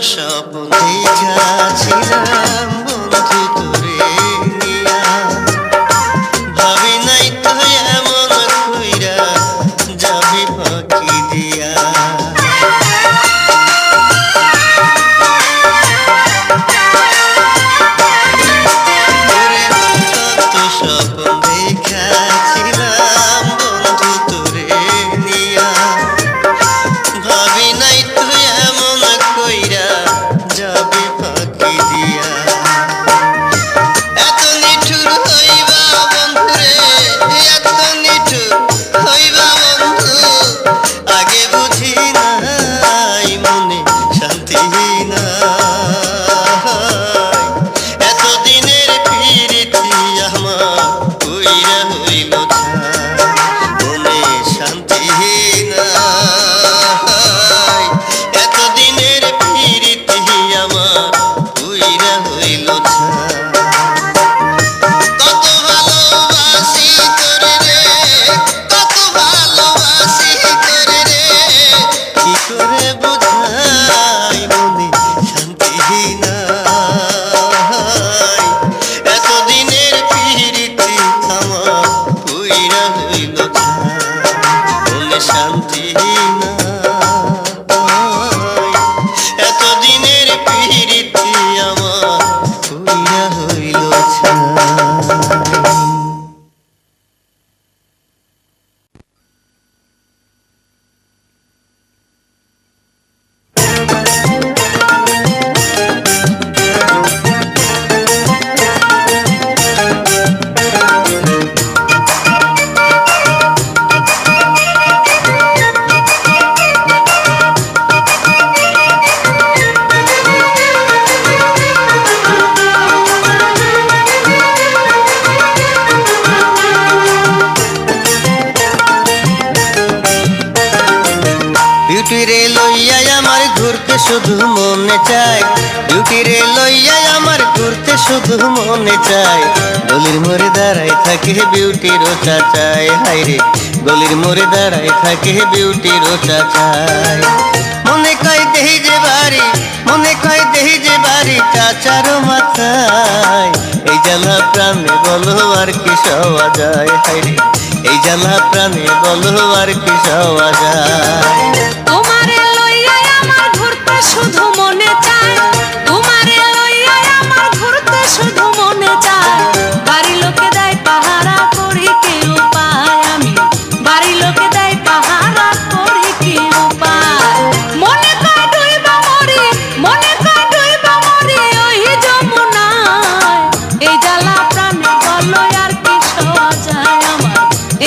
স্বপ্ন দেখাছিলাম বন্ধু তোরে নিয়া, ভাবি নাই তো এমন কইরা যাবি ফাঁকি দিয়া। কত স্বপ্ন দেখাছিলাম বন্ধু তোরে নিয়া, ভাবি নাই তো এমন কইরা যাবি ফাঁকি দিয়া। এত নিঠুর হইবা বন্ধুরে, এত নিঠুর হইবা বন্ধু, আগে বুঝি নাই মনে শান্তি নাই। এতদিনের প্রীতি আমার কইরা হইল মনে শান্তি নাই। এতদিনের প্রীতি আমার কইরা হইল কত ভালোবাসি তোরে রে, কত ভালোবাসি তোরে রে, কি করে বোঝাই মনে শান্তি নাই। এতদিনের প্রীতি আমার কইরা হইল মনে শান্তি নাই। এতদিনের প্রীতি আমার কইরা হইল বিউটি রে লইয়া আমার ঘুরতে শুধু মনে চায়, বিউটি রে লইয়া আমার ঘুরতে শুধু মনে চায়। গলির মোড়ে দাঁড়ায় থাকে বিউটির চাচায়, হায় রে গলির মোড়ে দাঁড়ায় থাকে বিউটির চাচায়। মনে কয় দেহি যে বাড়ি, মনে কয় দেহি যে বাড়ি চাচার মাথায়। এই জ্বালা প্রাণে বলো আর কি সওয়া যায়, হায় রে এই জ্বালা প্রাণে বলো আর কি সওয়া যায়। তোমারে লইয়া আমার ঘুরতে শুধু মনে চায়, তোমারে লইয়া আমার ঘুরতে শুধু মনে চায়। বাড়ি লোকে দেয় পাহারা করি কি উপায়, আমি বাড়ি লোকে দেয় পাহারা করি কি উপায়। মনে কয় ডুইবা মরি, মনে কয় ডুইবা মরি ওই যমুনায়। এই জ্বালা প্রাণে বলো আর কি সওয়া যায় আমার,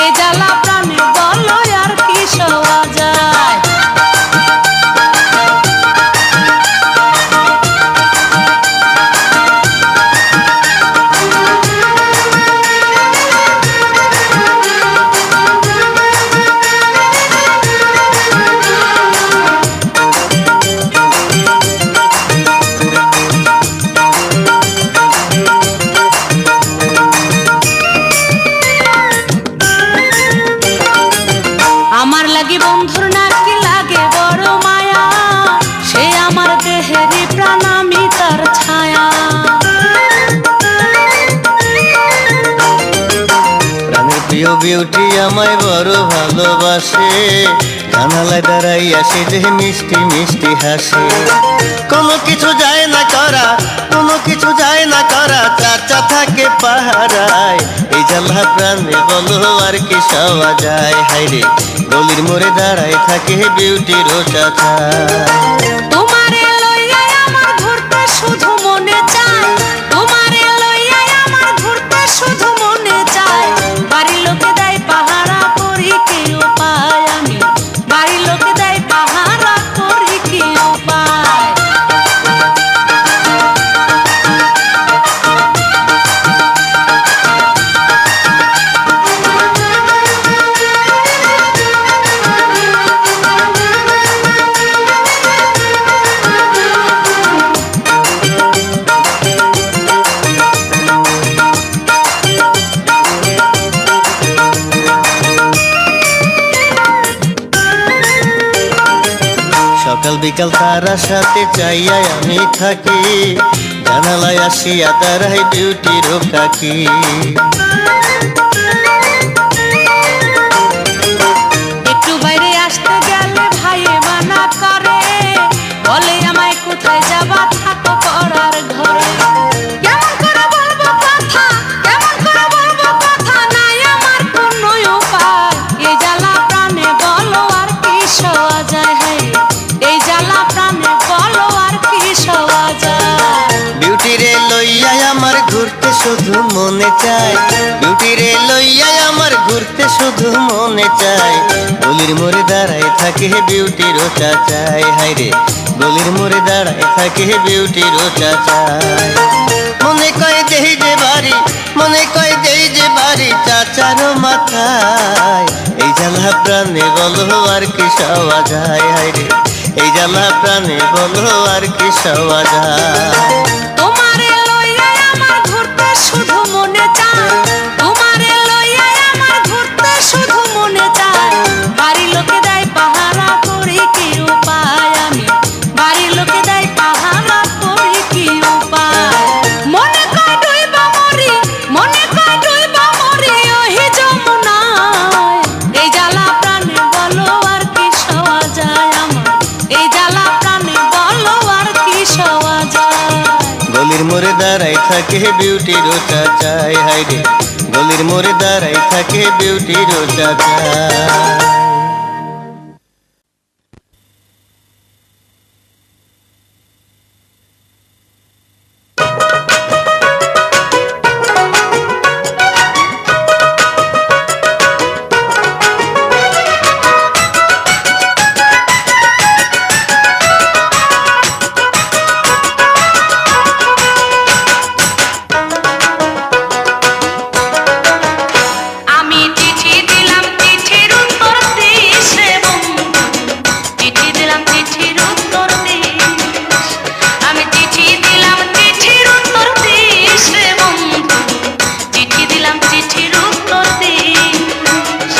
এই জ্বালা প্রাণে বলো আর কি সওয়া যায়। আমার লাগি বন্ধুর নাকি লাগে বড় মায়া, সে আমার দেহেরই প্রাণ আমি তার ছায়া। প্রাণের প্রিয় বিউটি আমায় বড় ভালোবাসে, জানালায় দাঁড়াই আসে যে মিষ্টি মিষ্টি হাসে। কোনো কিছু যায় না করা, কোনো কিছু যায় না করা, চাচা থাকে পাহারায়। এই জ্বালা প্রাণে বলো আর কি সওয়া যায়, হায় রে গলির মোড়ে দাঁড়ায় থাকে বিউটির চাচায়। তোমারে লইয়া আমার ঘুরতে শুধু মনে চায়, তোমারে লইয়া আমার ঘুরতে শুধু মনে চায়। বাড়ির লোকে দেয় পাহারা করি কি উপায়, আমি বাড়ির লোকে দেয় পাহারা করি কি উপায়। বিকাল তারা সাথে চাইয়া আমি থাকি, জানালায় আসিয়া দাঁড়াই বিউটির কাকি। একটু বাইরে আসতে গেলে ভাইয়ে মানা করে, বলে আমায় কোথায় যাবা থাকো পড়ার ঘরে। কেমন করে বলবো কথা, কেমন করে বলবো কথা, নাই আমার কোনো উপায়। এই জ্বালা প্রাণে বলো আর কি সওয়া যায়, হায় এই জ্বালা প্রাণে বলো আর কি সওয়া যায়। বিউটি রে লইয়া আমার ঘুরতে শুধু মনে চায়, বিউটি রে লইয়া আমার ঘুরতে শুধু মনে চায়। গলির মোড়ে দাঁড়ায় থাকে বিউটির চাচাই, হায় রে গলির মোড়ে দাঁড়ায় থাকে বিউটির চাচাই। মনে কয় দেই যে বাড়ি, মনে কয় দেই যে বাড়ি চাচার মাথায়। এই জ্বালা প্রাণে বলো আর কি সওয়া যায়, হায় রে এই জ্বালা প্রাণে বলো আর কি সওয়া যায়। তোমারে লইয়া আমার ঘুরতে শুধু মনে চায়, তোমারে লইয়া আমার ঘুরতে শুধু মনে চায়। বাড়ির লোকে দেয় পাহারা করি কি উপায়, আমি বাড়ির লোকে দেয় পাহারা করি কি উপায়। মনে কয় ডুইবা মরি, মনে কয় ডুইবা মরি ওহি যমুনায়। এই জ্বালা প্রাণে বলো আর কি সওয়া যায় আমার, এই জ্বালা প্রাণে বলো আর কি সওয়া যায়। গলির মোড়ে দাঁড়ায় থাকে বিউটির চাচাই, হায় রে গলির মোড়ে দাঁড়ায় থাকে বিউটির চাচাই। আমি চিঠি দিলাম চিঠির উত্তর দিস রে বন্ধু, চিঠি দিলাম চিঠির উত্তর দিস। আমি চিঠি দিলাম চিঠির উত্তর দিস রে বন্ধু, চিঠি দিলাম চিঠির উত্তর দিস।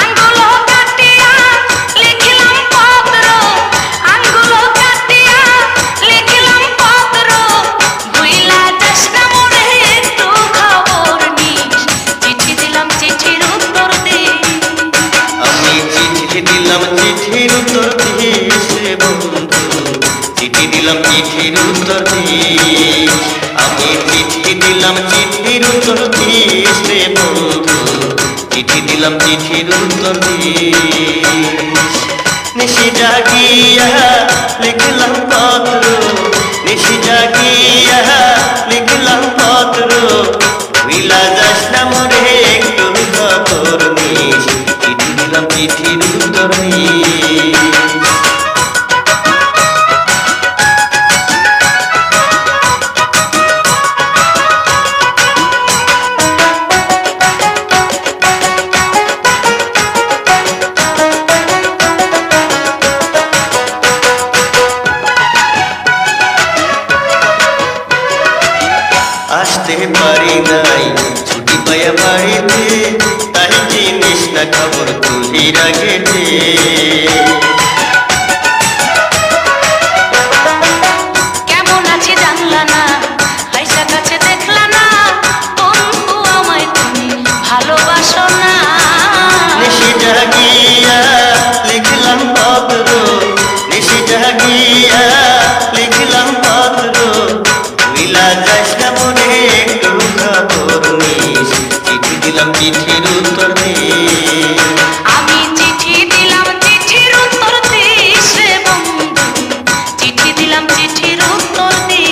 আঙ্গুলো কাটিয়া লিখলাম পত্র, আঙ্গুলো কাটিয়া লিখলাম পত্র। ভুইলা যাস না মনে একটু খবর নিস, চিঠি দিলাম চিঠির উত্তর দিস। আমি চিঠি দিলাম চিঠির উত্তর দিস রে বন্ধু, চিঠি দিলাম চিঠির উত্তর দিস। আমি চিঠি দিলাম চিঠির উত্তর দিস রে বন্ধু, চিঠি দিলাম চিঠির উত্তর দিস। নিশি জাগিয়া লিখলাম পত্র, নিশি জাগিয়া লিখলাম পত্র। ভুইলা যাস না মোরে একটু খবর নিস, চিঠি দিলাম চিঠির উত্তর দিস। আসতে পারি নাই ছুটি পাইয়া বাড়িতে, তাই জিনিস না খবর তুলি রাখেতে। কেমন আছি জানলা না, হাইসা কাছে দেখলা না, বন্ধু আমায় তুমি ভালোবাসো না। নিশি জাগিয়া লিখলাম পত্র, নিশি জাগিয়া লিখলাম পত্র। ভুইলা যাস না মনে একটু খবর নিস, চিঠি দিলাম চিঠির উত্তর দিস। আমি চিঠি দিলাম চিঠির উত্তর দিস রে বন্ধু, চিঠি দিলাম চিঠির উত্তর দিস।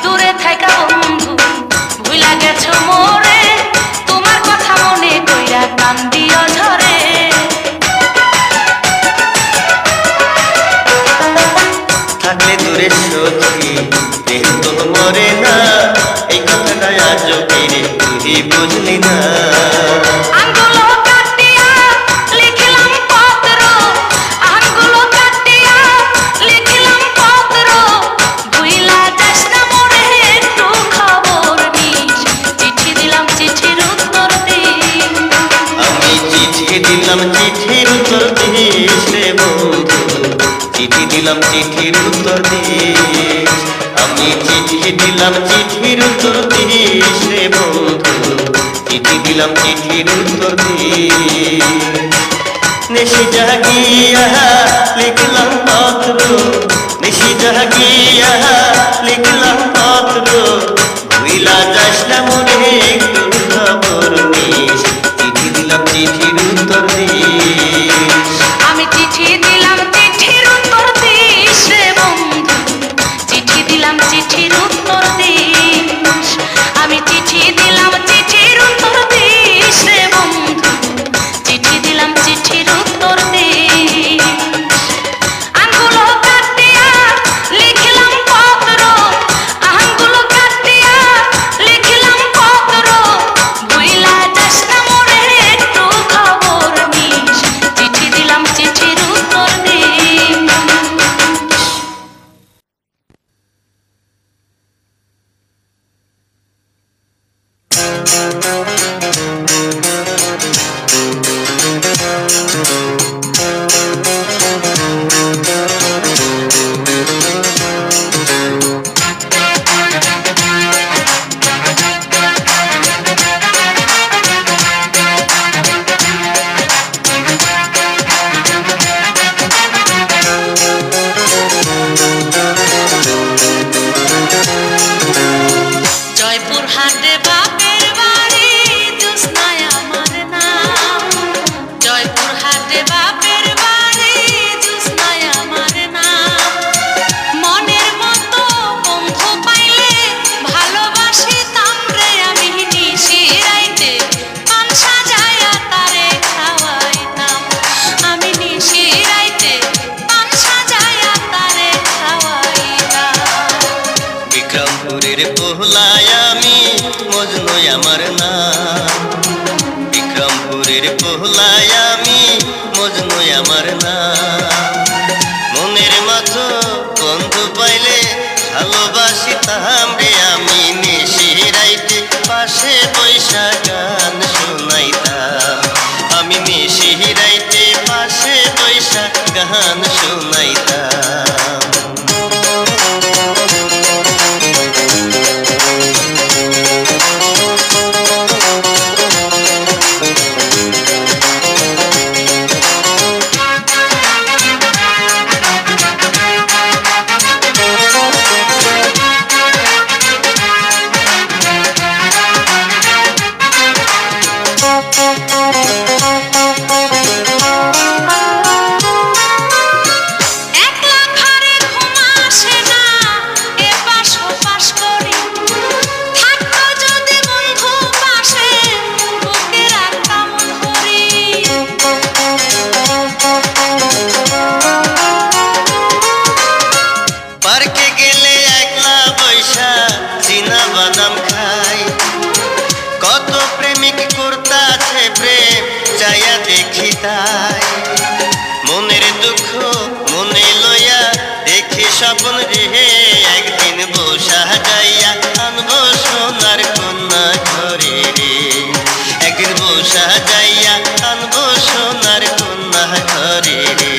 দূরে থাকা বন্ধু ভুইলা গেছো মোরে, তোমার কথা মনে কইরা কান্দিও ঝরে। থাকলে দূরে সখী দেহ তো মরে না, এই কথাটা আজও ফিরে তুই বুঝলি না। দিলাম চিঠির উত্তর দিস রে বন্ধু, চিঠি দিলাম চিঠির উত্তর দিস। আমি চিঠি দিলাম চিঠির উত্তর দিস রে বন্ধু, চিঠি দিলাম চিঠির উত্তর দিস। নিশি জাগিয়া লিখলাম পত্র, নিশি জাগিয়া লিখলাম পত্র, ভুইলা যাস না মনে একটু খবর নিস, চিঠি দিলাম চিঠির উত্তর দিস। আমি চিঠি দিলাম চিঠির উত্তর দিস রে বন্ধু, চিঠি দিলাম চিঠির উত্তর দিস। আমি চিঠি দিলাম চিঠির উত্তর দিস রে বন্ধু, চিঠি দিলাম চিঠির উত্তর দিস। আঙ্গুলো কাটিয়া লিখলাম পত্র, আঙ্গুলো কাটিয়া লিখলাম পত্র, ভুইলা যাস না মোরে একটু খবর নিস, চিঠি দিলাম চিঠির উত্তর দিস। জয়পুরহাটে বাপের বাড়ি, জ্যোৎস্নায় আমার নাম। জয়পুরহাটে বাপের বাড়ি, জ্যোৎস্নায় আমার নাম। মনের মতো বন্ধু পাইলে ভালোবাসিতাম রে আমি, নিশি রাইতে পান সাজায়া তারে খাওয়াইতাম। আমি নিশি রাইতে পান সাজায়া তারে খাওয়াইতাম। বিক্রমপুরের পোহলায় আমি মজনু আমার নাম, বিক্রমপুরের পোহলায় আমি মজনু আমার নাম। মনের মতো বন্ধু পাইলে ভালোবাসিতাম রে আমি, নিশি রাইতে পাশে বৈশা গান শোনাইতাম। আমি নিশি রাইতে পাশে বৈশা গান শোনাইতাম। একলা ঘরে ঘুম আসে না, এপাশ ওপাশ করি। থাকতো যদি বন্ধু পাশে, বুকে রাখতাম ধরি। পার্কে গেলে একলা বৈশা চীনা বাদাম খাই, কত প্রেমিক করতাছে প্রেম চাইয়া দেখি তাই। মনের দুঃখ মনে লইয়া দেখি স্বপ্ন রে, একদিন বসা যাইয়া আনবো সোনার কন্যা ঘরে রে, একদিন বসা যাইয়া আনবো সোনার কন্যা ঘরে রে।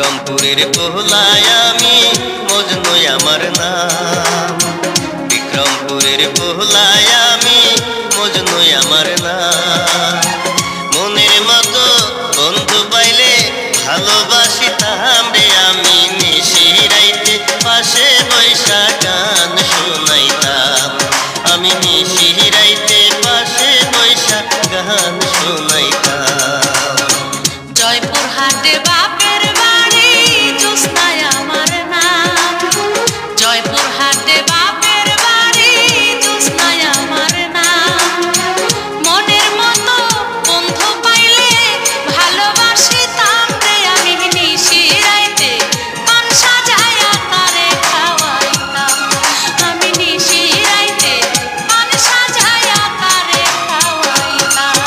বিক্রমপুরের পোহলায় আমি মজনু আমার নাম, বিক্রমপুরের পোহলায় আমি মজনু আমার নাম। মনের মতো বন্ধু পাইলে ভালোবাসিতাম রে আমি, নিশিরাইতে পাশে বৈশা গান শোনাইতাম, আমি নিশিরাইতে পাশে বৈশা গান শোনাইতাম। জয়পুরহাটে বাপের বাড়ি জ্যোৎস্নায় আমার নাম, জয়পুরহাটে বাপের বাড়ি জ্যোৎস্নায় আমার নাম। মনের মতো বন্ধু পাইলে ভালোবাসিতাম রে আমি, নিশিরাইতে পান সাজায়া তারে খাওয়াইতাম, আমি নিশিরাইতে পান সাজায়া তারে খাওয়াইতাম।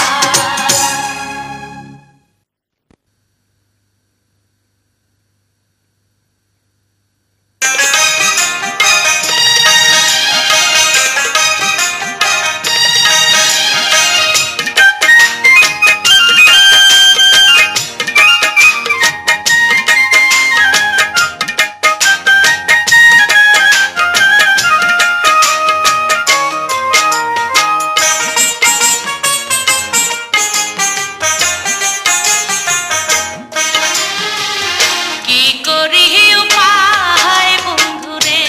কি করি উপায় বন্ধুরে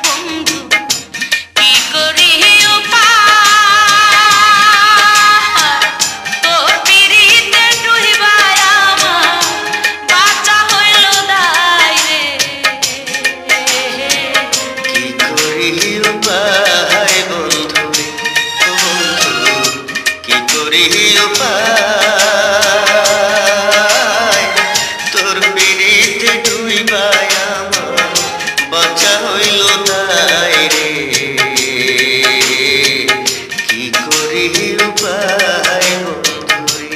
বন্ধু, কি করি উপায়, তোর পিরিতে ডুইবায় আমার বাঁচা হইল দায় রে। কি করি উপায় বন্ধুরে বন্ধু, কি করি উপায়, তোর পিড়িতে ডুইবায় আমার বাঁচা হইল দায় রে। কি করি উপায় বন্ধুরে।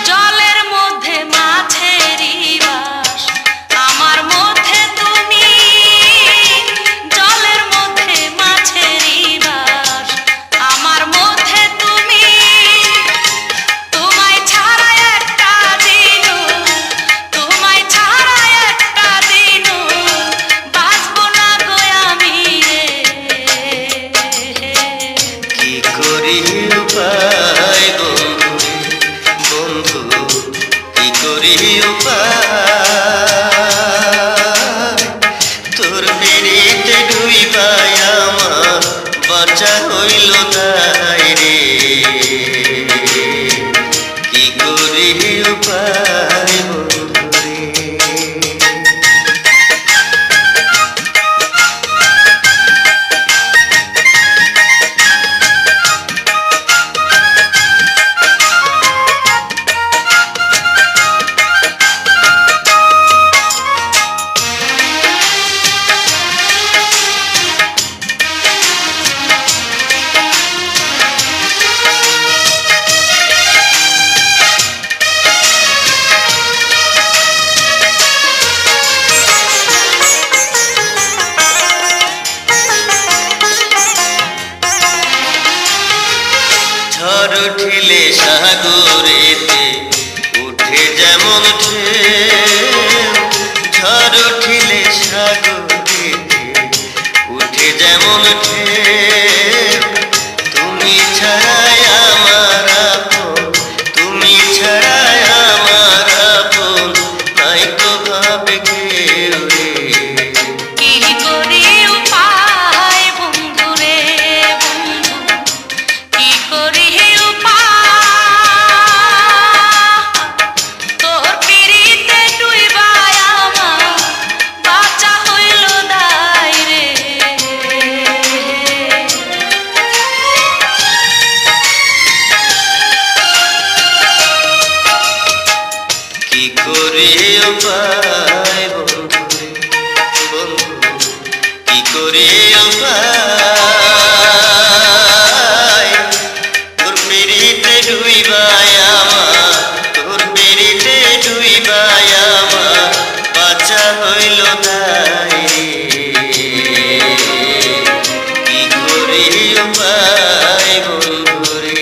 জলের মধ্যে মাছেরই বাস, আমার মধ্যে তুমি, জলের মধ্যে মাছেরই বাস, আমার মধ্যে তুমি। তোমায় ছাড়া একটা দিনও, তোমায় ছাড়া একটা দিনও বাঁচবো না গো আমি রে। কি করি উপায় বন্ধুরে বন্ধু, কি করি উপায়, তোর পিড়িতে ডুইবায় আমার বাঁচা হইল দায় রে। কি করি উপায় বন্ধুরে। ঝড় উঠিলে সাগরেতে উঠে যেমন ঢেউ, ঝড় উঠিলে সাগরেতে উঠে যেমন ঢেউ, তুমি ছাড়াই আমার আপন, তুমি ছাড়াই আমার আপন, নাই তো ভাবে কেউ রে। কি করি উপায় বন্ধুরে বন্ধু, কি করি উপায়, তোর পিরিতে ডুইবায় আমার বাঁচা হইল দায় রে। কি করে উপায় তোর পিড়িতে ডুইবায় আমার তোর পিড়িতে ডুইবায় আমার বাঁচা হইল তাই কি করে উপায় বন্ধুরে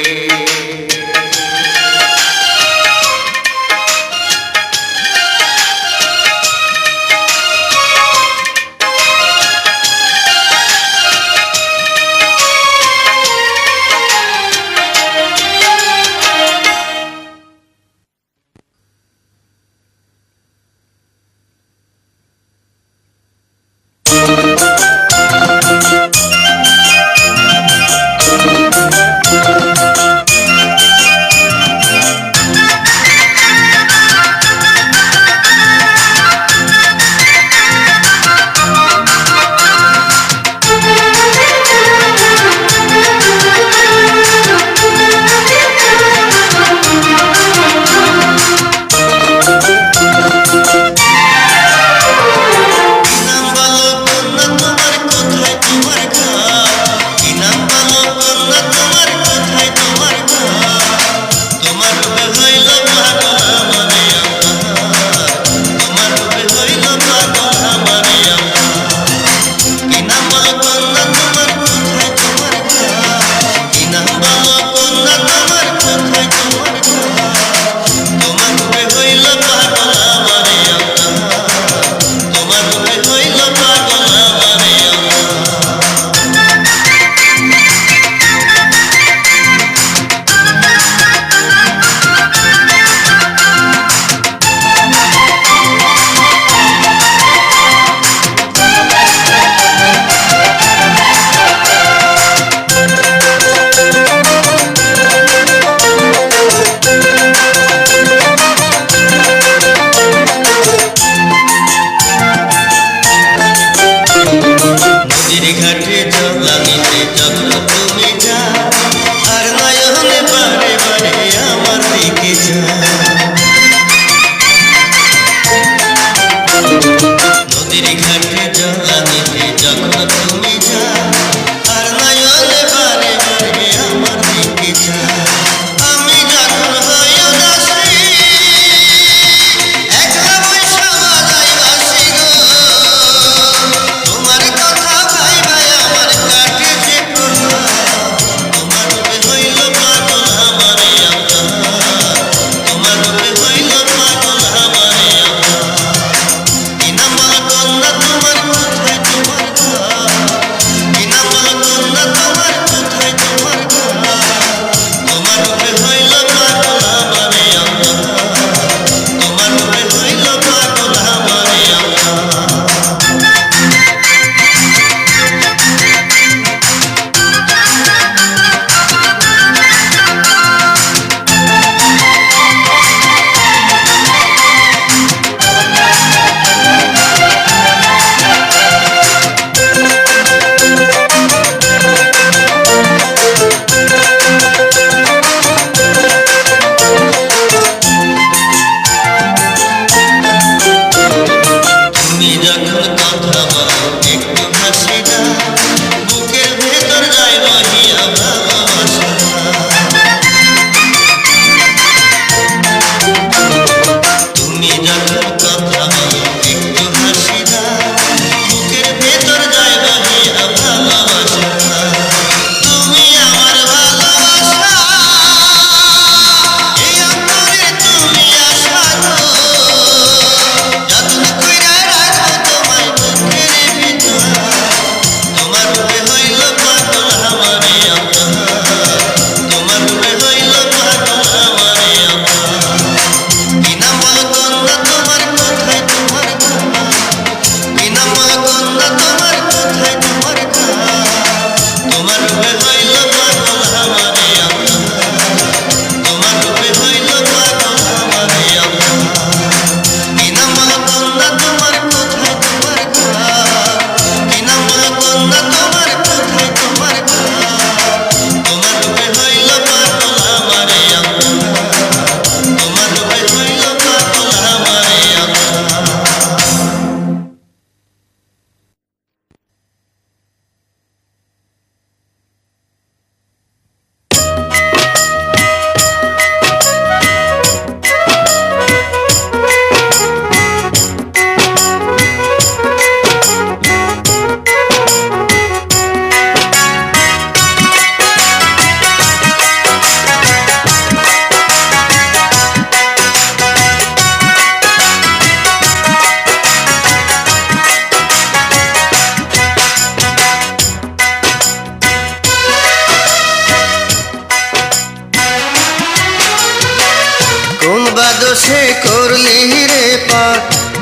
দোষে করলি রে পার,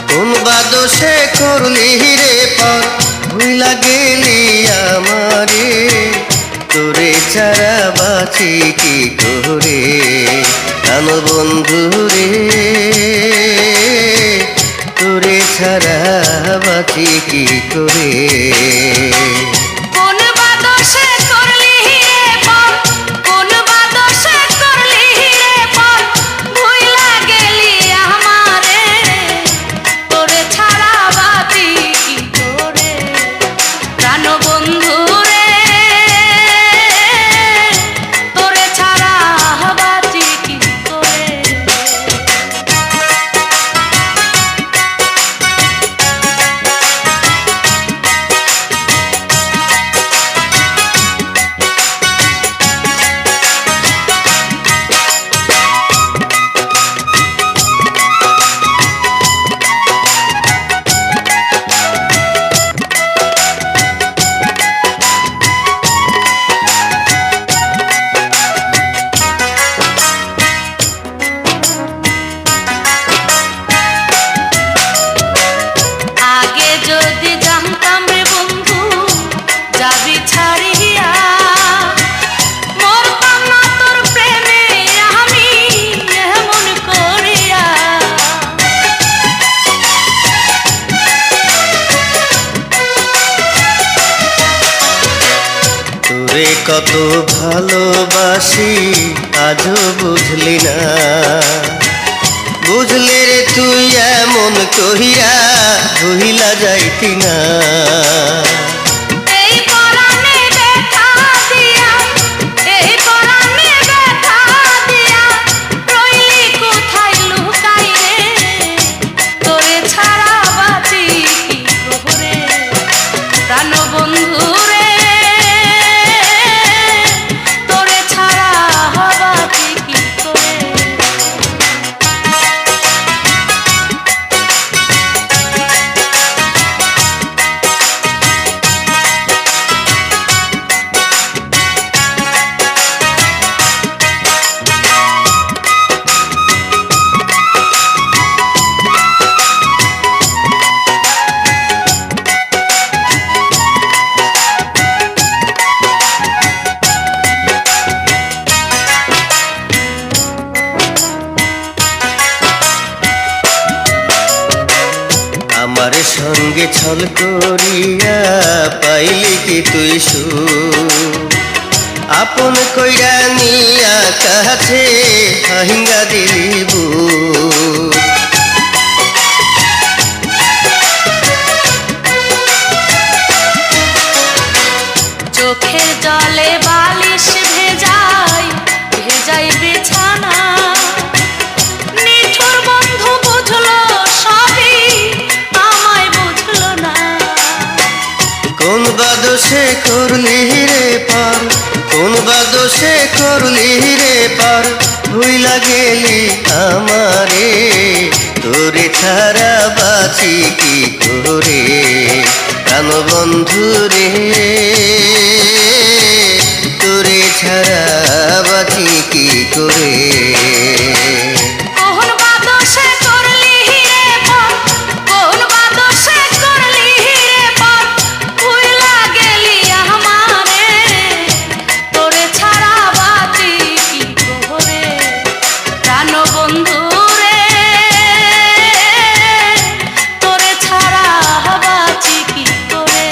কোন বা দোষে করলি রে পার, ভুইলা গেলি আমারে, তোরে ছাড়া বাঁচি কি করে, প্রাণ বন্ধু রে, তোরে ছাড়া বাঁচি কি করে। কোন বা দোষে করলি রে পার, কোন বা দোষে করলি রে পার, ভুইলা গেলি আমারে, তোরে ছাড়া বাঁচি কি করে, প্রাণ বন্ধু রে, তোরে ছাড়া বাঁচি কি করে। আগে যদি জানতাম রে বন্ধু যাবি ছাড়িয়া, মরতাম না তোর প্রেমে আমি এমন করিয়া। তোরে কত ভালোবাসি আজও বুঝলি না, বুঝলে রে তুই এমন কহিয়া ভুইলা যাইতি না। এই পরাণে ব্যথা দিয়া, এই পরাণে ব্যথা দিয়া, রইলি কোথায় লুকাই রে, তোরে ছাড়া বাঁচি কি করে, প্রাণ বন্ধু রে, তোরে ছাড়া বাঁচি কি করে। আমার সঙ্গে ছল করিয়া পাইলি কি তুই সুখ, আপন কইরা নিয়া কাছে হাঙ্গা দিলি বুক। চোখের জলে বালিশ ভেজাই, ভেজাই বিছানা, নিঠুর বন্ধু বুঝলো সবই, আমায় বুঝলো না। কোন বা দোষে করলি রে পার, কোন বা দোষে করলি রে পার, ভুইলা গেলি আমারে, তোরে ছাড়া বাঁচি কি করে, প্রাণ বন্ধু রে, তোরে ছাড়া বাঁচি কি করে। কোন বা দোষে করলি রে পার, কোন বা দোষে করলি রে পার, ভুইলা গেলি আমারে, তোরে ছাড়া বাঁচি কি করে, প্রাণ বন্ধু রে, তোরে ছাড়া বাঁচি কি করে।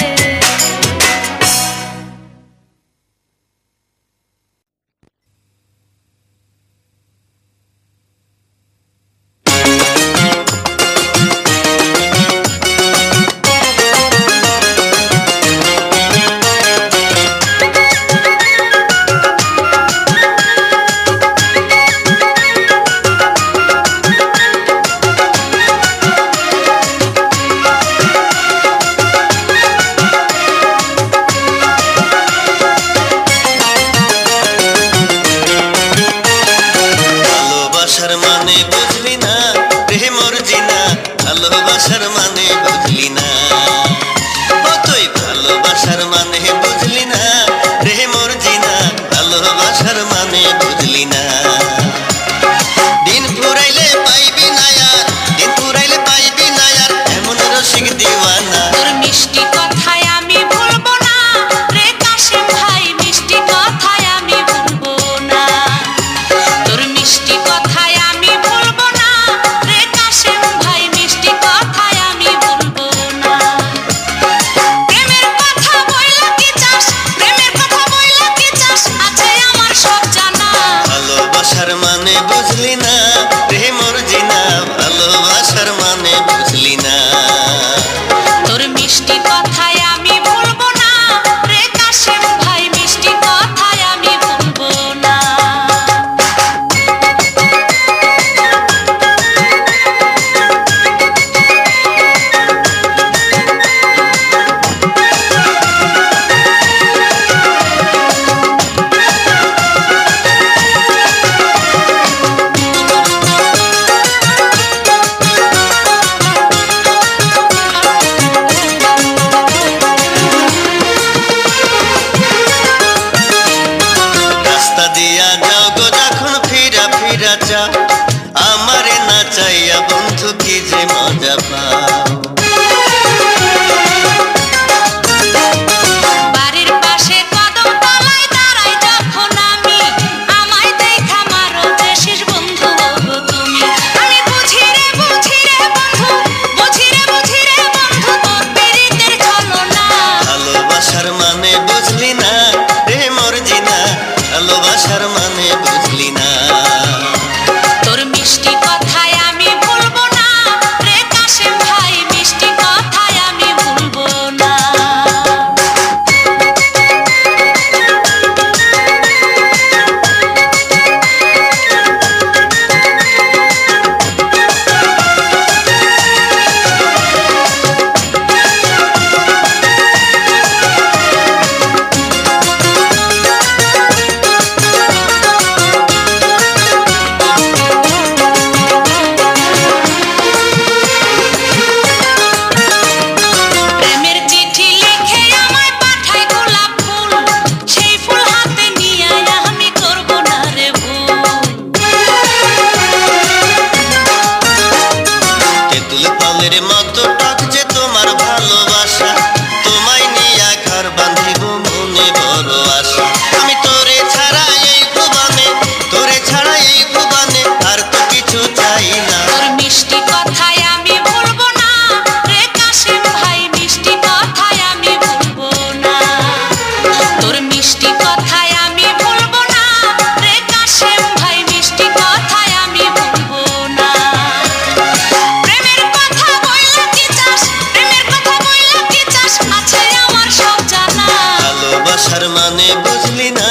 মানে বুঝলি না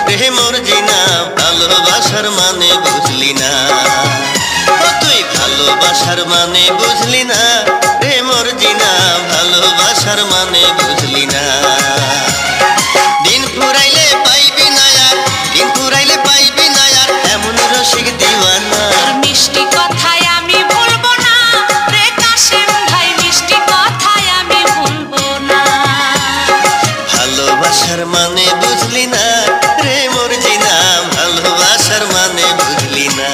রে মোর জিনা, ভালোবাসার মানে বুঝলি না। ও তুই ভালোবাসার মানে বুঝলি না রে মোর জিনা, ভালোবাসার মানে বুঝলি না। দিন ফুরাইলে পাইবি না আর, দিন ফুরাইলে পাইবি না আর এমন রসিক দিওয়ানা। তোর মিষ্টি কথায় আমি ভুলবো না রে কাশেম ভাই, মিষ্টি কথায় আমি ভুলবো না। ভালোবাসার মানে বুঝলি না রে মোর জিনা, ভালোবাসার মানে বুঝলি না।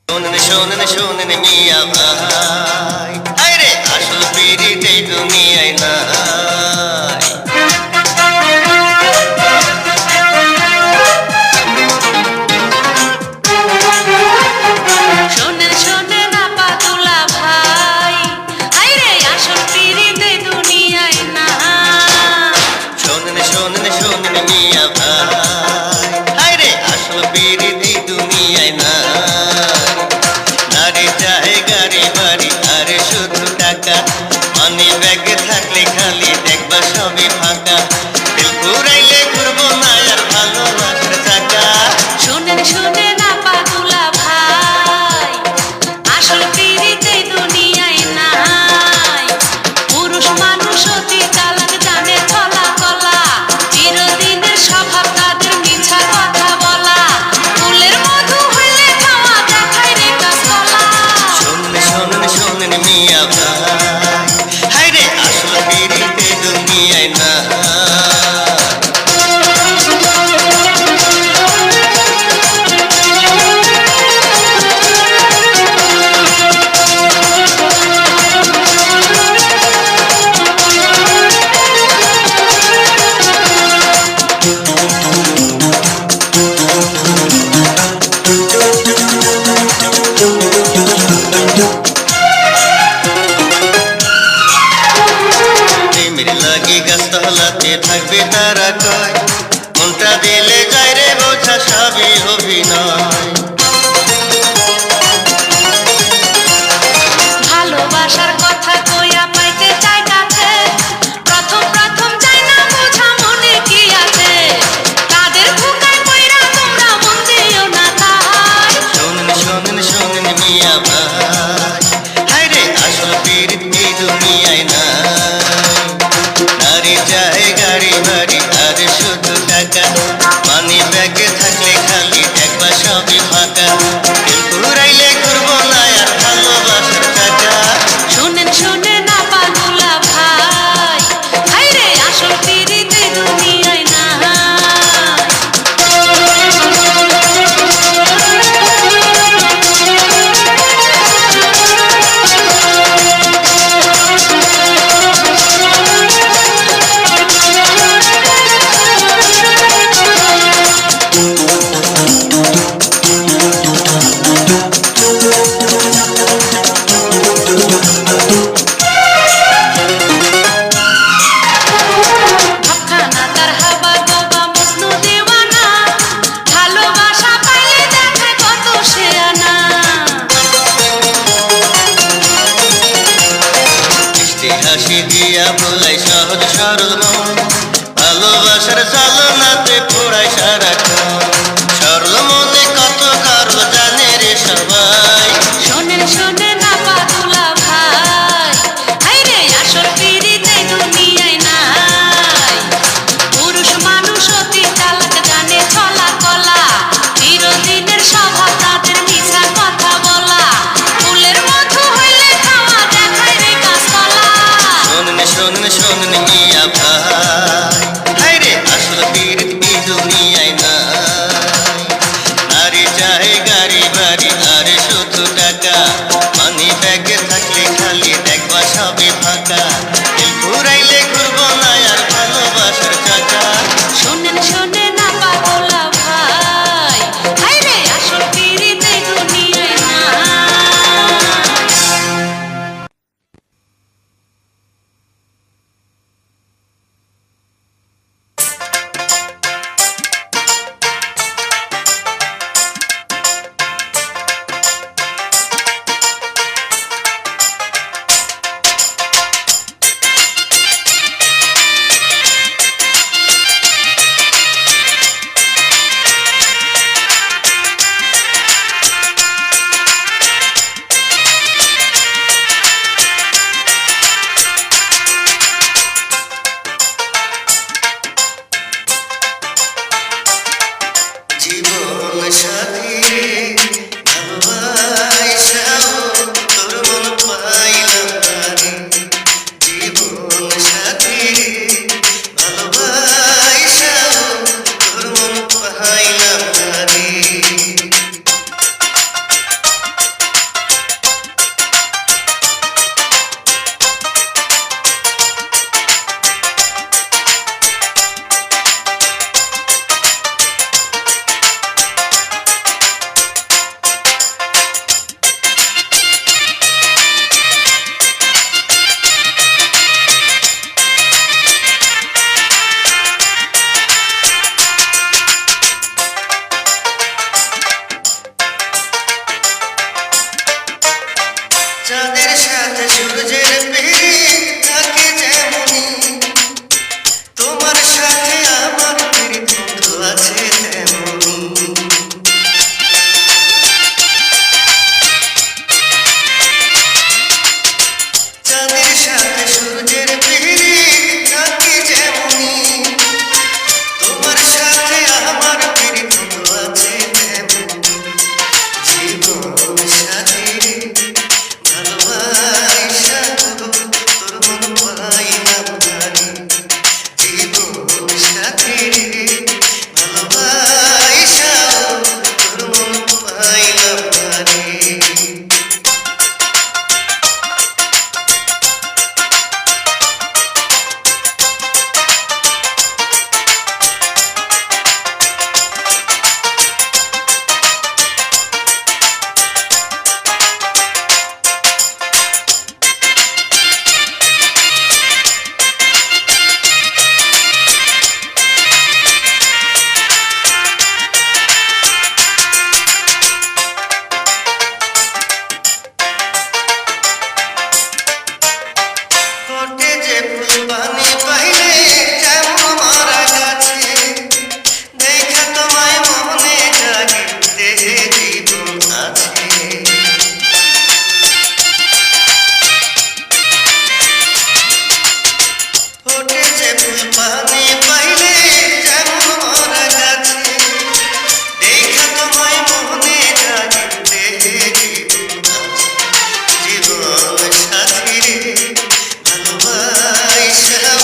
শোনেন শোনেন শোনেন মিয়া ভাই, আরে আসল পিরিত এই দুনিয়ায় নাই। শোনেন শোনেন আপা দুলা ভাই, আইরে আসল পিরিত এই দুনিয়ায় না। শোনেন শোনেন শোনেন মিয়া ভাই, আরে আসল পিরিত এই দুনিয়ায় নাই। নারী চাহে গাড়ি বাড়ি আরে শুধু টাকা, মানি ব্যাগে থাকলে খালি দেখবা সবই ফাঁকা। দিল পুরাইলে ঘুরবো না আর ভালোবাসার চাকা। শোনেন শোনেন আপা দুলা ভাই, আসল পিরিত এই দুনিয়ায় নাই। পুরুষ মানুষ অতি চালাক, জানে চলা কলা, চিরদিনের স্বভাব তাদের মিছা কথা বলা। ফুলের মধু হইলে খাওয়া দেখায় রে কাঁচকলা। শোনেন শোনেন শোনেন মিয়া ভাই, হায়রে আসল পিরিত এই দুনিয়ায় না। প্রেমের লাগি গাছতলাতে থাকবে তারা কয়, মনটা দিলে যায় রে বোঝা সবই অভিনয়। ভালোবাসার কথা কইয়া পাইতে চাই কাছে, প্রথম প্রথম চাই না বোঝা মনে কি আছে। তাদের ধোঁকায় পইরা তোমরা মন দিও না তাই। শোনেন শোনেন শোনেন মিয়া ভাই, হায়রে আসল পিরিত এই দুনিয়ায় না। নারী চাহে গাড়ি বাড়ি আর শুধু টাকা, মানি ব্যাগে থাকলে খালি দেখবা সবই ফাঁকা। দিল পুরাইলে ঘুরবো না আর ভালোবাসার চাকা। শোনেন শোনেন আপা দুলা ভাই, হায়রে আসল পিরিত এই দুনিয়ায় নাই। ভাবখানা তার হাবা গোবা মজনু দেওয়ানা, ভালোবাসা পাইলে দেখে কত সে আনা। মিষ্টি হাসি দিয়া ভোলাই সহজ সরল মন, ভালোবাসার চালনাতে পোড়ায় সারাক্ষণ। সরল মনে কত গর্ব জানে রে সবাই। শোনেন শোনেন আপা দুলা ভাই, হায়রে আসল পিরিত এই দুনিয়ায় নাই। পুরুষ মানুষ অতি চালাক, জানে চলা কলা, চিরদিনের স্বভাব তাদের মিছা কথা বলা। ফুলের মধু হইলে খাওয়া দেখায় রে কাঁচকলা। শোনেন শোনেন শোনেন মিয়া ভাই, হায়রে আসল পিরিত এই দুনিয়ায় না। চাঁদের সাথে সূর্যের পীড়িত থাকে যেমনি, তোমার সাথে আমার পীড়িত বন্ধু আছে তেমনি। চাঁদের সাথে সূর্যের পীড়িত থাকে যেমনি, তোমার সাথে আমার পীড়িত বন্ধু আছে তেমনি। জীবন সাথী রে ভালোবাসা গো, তোর মন পাইলাম না রে। জীবন সাথী রে ভালোবাসা গো, তোর মন পাইলাম না রে। ফোটে যে ফুল পানি পাইলে যেমন মারা গাছে, দেখা তোমায় মনে জাগে দেহে জীবন আছে। ফোটে যে ফুল পানি পাইলে যেমন মারা গাছে, দেখা তোমায় মনে জাগে দেহে জীবন আছে। জীবন সাথী রে ভালোবাসা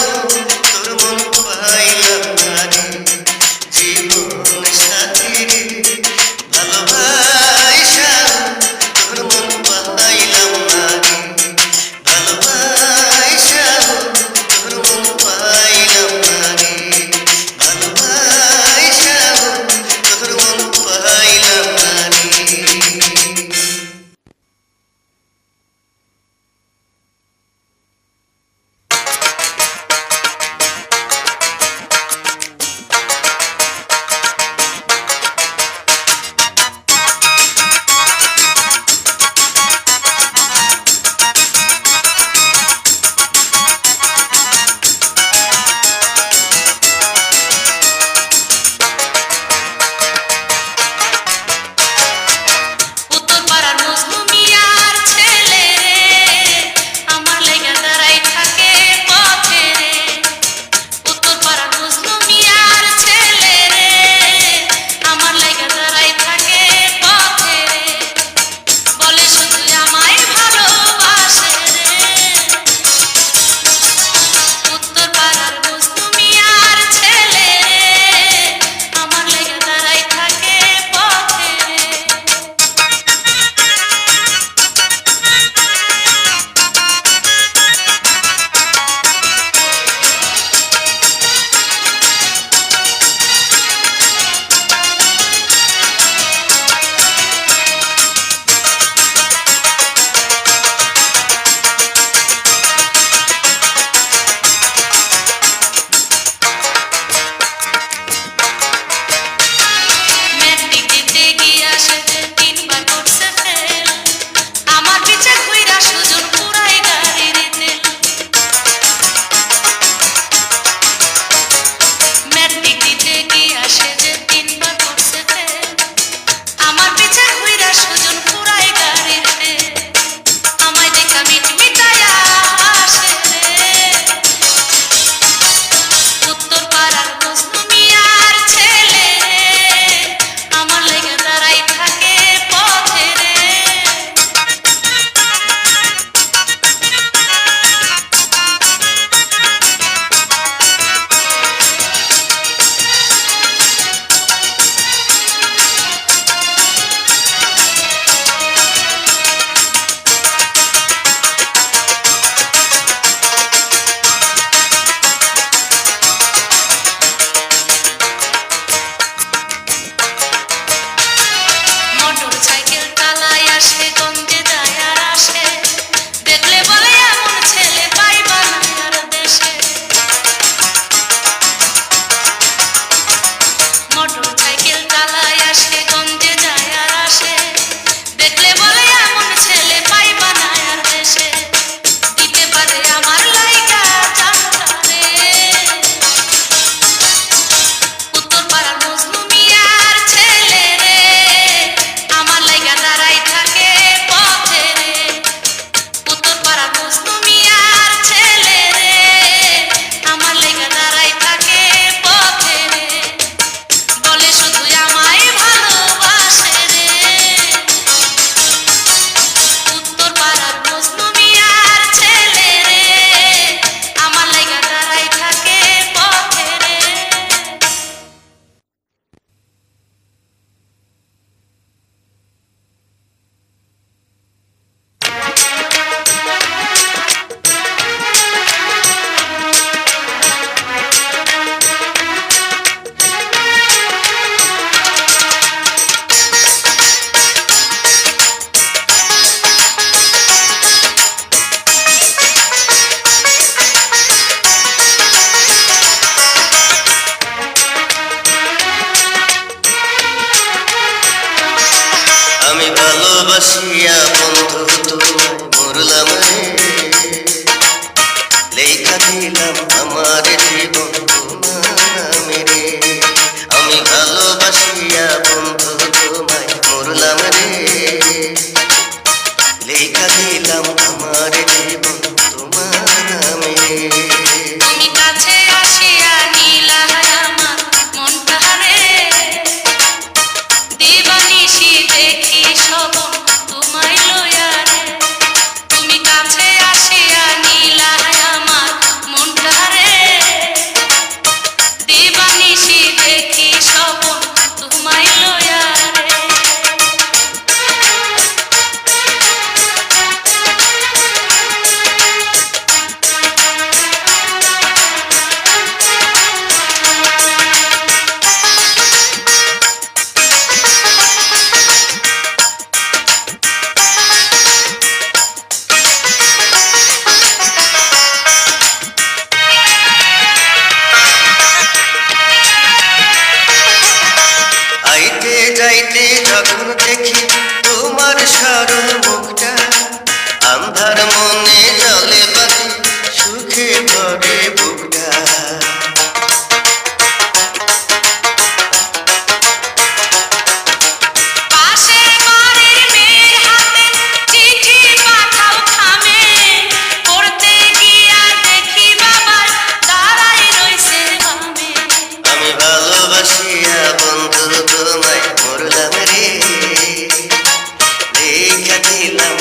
করো মুখটা, আন্ধার মনে জলে বাতি সুখে ভরে বুকটা। পাশের বাড়ির মেয়ের হাতে চিঠি পাঠাও খামে, পড়তে গিয়া দেখি বাবার দাঁড়াই রইছে বামে। আমি ভালোবাসিয়া বন্ধু তোমায় মরলাম রে, দেখা দিলাম